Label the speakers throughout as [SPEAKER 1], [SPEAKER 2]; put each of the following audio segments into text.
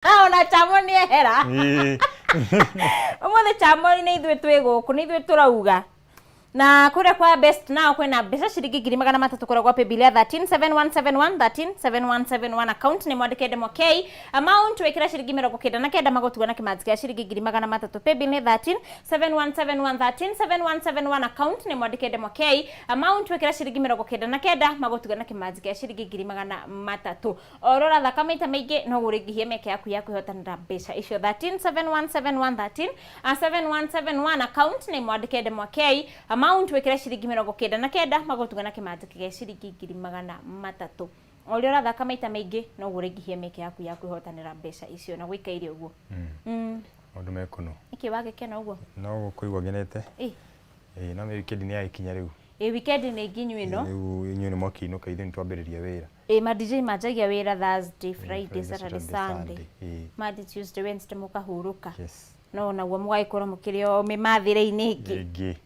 [SPEAKER 1] Ona chamoni ehera. Umwe chamoni ni ithuĩ twĩ gũkũ ni ithuĩ tũrauga. Na kure kwa best now kwena mbeca ciringi 300 kuragwa pe bilia 137171 137171 account ni mwandike demo K amount wekira ciringi 99 magotuga na kimanzi ya ciringi 300 pe bilia 137171 137171 account ni mwandike demo K amount wekira ciringi 99 magotuga na kimanzi ya ciringi 300 orora thakama ita maingi no gurigihie meke yaku ya kwihotanira mbeca icio 137171 137171 account ni mwandike demo K amount wekira ciringi 99 magotuga na kimanzi ya ciringi 300 orora thakama ita maingi no gurigihie meke yaku ya kwihotanira mbeca icio na gwika irio uguo
[SPEAKER 2] Maundu mekono
[SPEAKER 1] iki wagekena uguo
[SPEAKER 2] no kuigwa genete na me weekend ni yakinya riu
[SPEAKER 1] weekend ni nginyu ino
[SPEAKER 2] riu inyu ni mwakiinuka ithe twambiriria wira
[SPEAKER 1] ma DJ majagia wira Thursday Friday Saturday Sunday Monday Tuesday Wednesday mukahuruka no na gwo mugaikora mukirio mimathire-ini ingi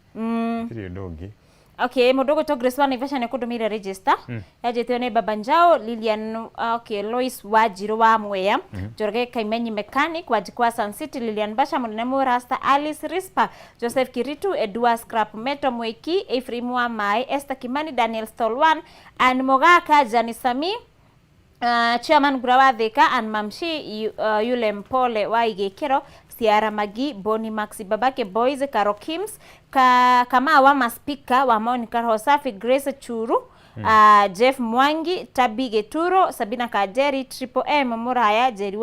[SPEAKER 2] tiri ndongi
[SPEAKER 1] Okay, mudogo to Grace One Ivesha ne kudumira register. Yajete ne Babanjao, Lilian Lois Wajiro wa Mwea, Jorge Kaimenyi Mechanic, Wajikwa Sun City, Lilian Basha Munemu Rasta, Alice Rispa, Joseph Kiritu, Edua Scrap Meto Mweki, Ephraim wa Mai, Esther Kimani, Daniel Stolwan, and Mogaka Janisami, Chairman Gurawadheka and Mamshi yule Mpole wa Igekero, Siara Magi, Boni Maxi Babake Boys, Karo Kims, kama wa speaker wa Monica Hosafi, Grace Churu, Jeff Mwangi, Tabi Geturo, Sabina Kajeri, Triple M Muraya, Jeriwa